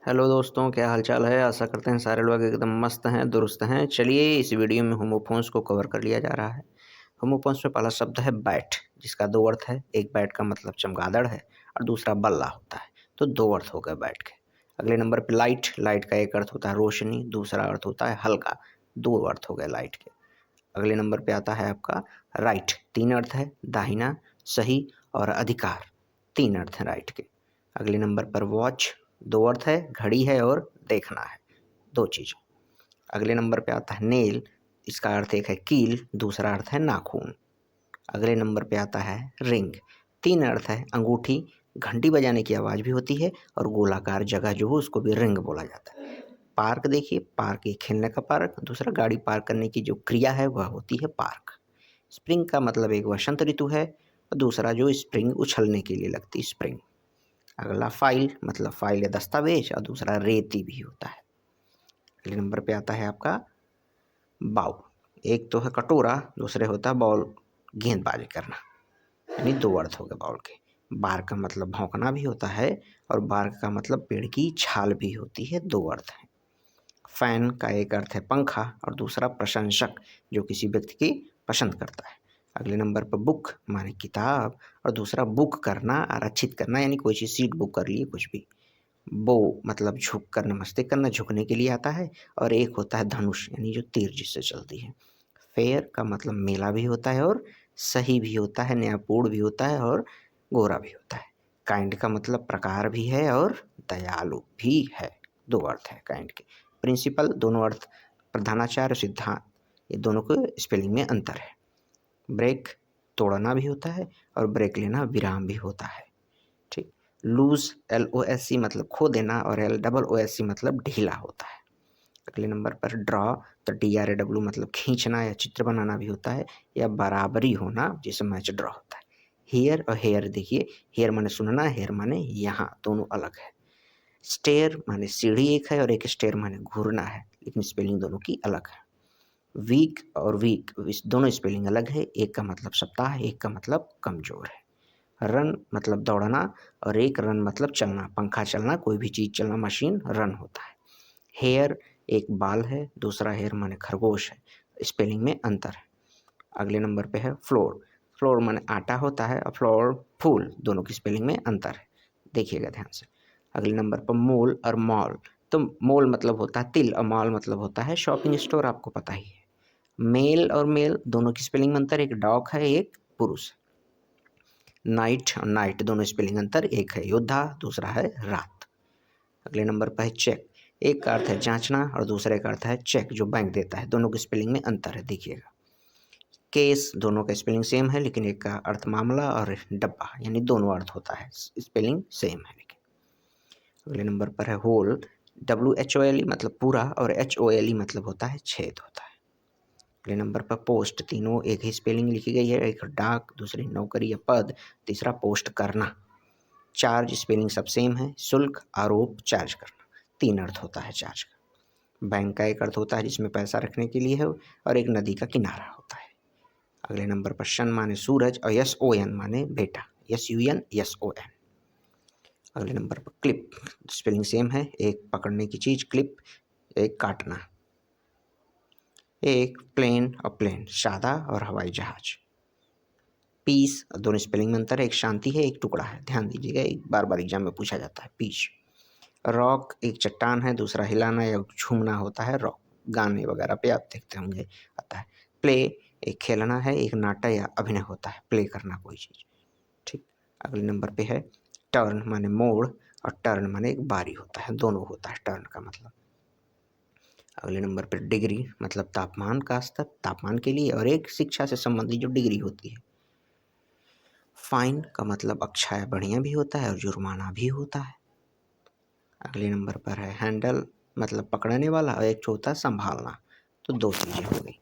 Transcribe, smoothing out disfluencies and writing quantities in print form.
Hello दोस्तों, क्या हाल चाल है। आशा करते हैं सारे लोग एकदम मस्त हैं, दुरुस्त हैं। चलिए इस वीडियो में होमोफोन्स को कवर कर लिया जा रहा है। होमोफोन्स में पहला शब्द है बैट, जिसका दो अर्थ है। एक बैट का मतलब चमगादड़ है और दूसरा बल्ला होता है, तो दो अर्थ हो गए बैट के। अगले नंबर पे लाइट। लाइट का एक अर्थ होता है रोशनी, दूसरा अर्थ होता है हल्का, दो अर्थ हो गए लाइट के। अगले नंबर पे आता है आपका राइट। तीन अर्थ है, दाहिना, सही और अधिकार, तीन अर्थ है राइट के। अगले नंबर पर वॉच, दो अर्थ है, घड़ी है और देखना है, दो चीज़। अगले नंबर पे आता है नेल। इसका अर्थ एक है कील, दूसरा अर्थ है नाखून। अगले नंबर पे आता है रिंग। तीन अर्थ है, अंगूठी, घंटी बजाने की आवाज़ भी होती है और गोलाकार जगह जो हो उसको भी रिंग बोला जाता है। पार्क देखिए, पार्क एक खेलने का पार्क, दूसरा गाड़ी पार्क करने की जो क्रिया है वह होती है पार्क। स्प्रिंग का मतलब एक वसंत ऋतु है और दूसरा जो स्प्रिंग उछलने के लिए लगती स्प्रिंग। अगला फाइल, मतलब फाइल या दस्तावेज, और दूसरा रेती भी होता है। अगले नंबर पे आता है आपका बाउल। एक तो है कटोरा, दूसरे होता है बॉल, गेंदबाजी करना, यानी दो अर्थ हो गए बाउल के। बार का मतलब भौंकना भी होता है और बार्क का मतलब पेड़ की छाल भी होती है, दो अर्थ है। फैन का एक अर्थ है पंखा और दूसरा प्रशंसक, जो किसी व्यक्ति की पसंद करता है। अगले नंबर पर बुक माने किताब और दूसरा बुक करना, आरक्षित करना, यानी कोई चीज़ सीट बुक कर लिए, कुछ भी। बो मतलब झुक कर नमस्ते करना, झुकने के लिए आता है। और एक होता है धनुष, यानी जो तीर जिससे चलती है। फेयर का मतलब मेला भी होता है और सही भी होता है, न्यायपूर्ण भी होता है और गोरा भी होता है। काइंड का मतलब प्रकार भी है और दयालु भी है, दो अर्थ है काइंड के। प्रिंसिपल, दोनों अर्थ, प्रधानाचार्य, सिद्धांत, ये दोनों के स्पेलिंग में अंतर है। ब्रेक तोड़ना भी होता है और ब्रेक लेना विराम भी होता है, ठीक। लूज, LOSE मतलब खो देना और LOOSE मतलब ढीला होता है। अगले नंबर पर ड्रॉ, तो DRAW मतलब खींचना या चित्र बनाना भी होता है, या बराबरी होना, जिसे मैच ड्रॉ होता है। हेयर और हेयर देखिए, हेयर माने सुनना, हेयर माने यहाँ, दोनों अलग है। स्टेयर माने सीढ़ी एक है और एक स्टेयर माने घूरना है, लेकिन स्पेलिंग दोनों की अलग है। वीक और वीक दोनों स्पेलिंग अलग है, एक का मतलब सप्ताह, एक का मतलब कमजोर है। रन मतलब दौड़ना और एक रन मतलब चलना, पंखा चलना, कोई भी चीज़ चलना, मशीन रन होता है। हेयर एक बाल है, दूसरा हेयर माने खरगोश है, स्पेलिंग में अंतर है। अगले नंबर पे है फ्लोर। फ्लोर माने आटा होता है और फ्लोर फूल, दोनों की स्पेलिंग में अंतर है, देखिएगा ध्यान से। अगले नंबर पर मोल और मॉल, तो मोल मतलब होता है तिल और मॉल मतलब होता है शॉपिंग स्टोर, आपको पता ही है। मेल और मेल दोनों की स्पेलिंग में अंतर, एक डॉग है, एक पुरुष है। नाइट और नाइट दोनों स्पेलिंग अंतर, एक है योद्धा, दूसरा है रात। अगले नंबर पर है चेक। एक का अर्थ है जांचना और दूसरे का अर्थ है चेक, जो बैंक देता है, दोनों की स्पेलिंग में अंतर है, देखिएगा। केस दोनों का स्पेलिंग सेम है, लेकिन एक का अर्थ मामला और डब्बा, यानी दोनों अर्थ होता है, स्पेलिंग सेम है लेकिन। अगले नंबर पर है होल। WHOLE मतलब पूरा और HOLE मतलब होता है छेद होता है। अगले नंबर पर पोस्ट, तीनों एक ही स्पेलिंग लिखी गई है, एक डाक, दूसरी नौकरी या पद, तीसरा पोस्ट करना। चार्ज स्पेलिंग सब सेम है, शुल्क, आरोप, चार्ज करना, तीन अर्थ होता है चार्ज का। बैंक का एक अर्थ होता है जिसमें पैसा रखने के लिए है और एक नदी का किनारा होता है। अगले नंबर पर सन माने सूरज और SON माने बेटा, SUN SON। अगले नंबर पर क्लिप, स्पेलिंग सेम है, एक पकड़ने की चीज क्लिप, एक काटना। एक प्लेन और प्लेन, सादा और हवाई जहाज। पीस, दोनों स्पेलिंग में अंतर है, एक शांति है, एक टुकड़ा है, ध्यान दीजिएगा, एक बार बार एग्जाम में पूछा जाता है पीस। रॉक एक चट्टान है, दूसरा हिलाना या झूमना होता है रॉक, गाने वगैरह पे आप देखते होंगे आता है। प्ले एक खेलना है, एक नाटक या अभिनय होता है, प्ले करना कोई चीज़, ठीक। अगले नंबर पे है टर्न माने मोड़ और टर्न माने एक बारी होता है, दोनों होता है टर्न का मतलब। अगले नंबर पर डिग्री मतलब तापमान का स्तर, तापमान के लिए, और एक शिक्षा से संबंधित जो डिग्री होती है। फाइन का मतलब अच्छा या बढ़िया भी होता है और जुर्माना भी होता है। अगले नंबर पर है हैंडल मतलब पकड़ने वाला और एक चौथा संभालना, तो दो चीज़ें हो गई।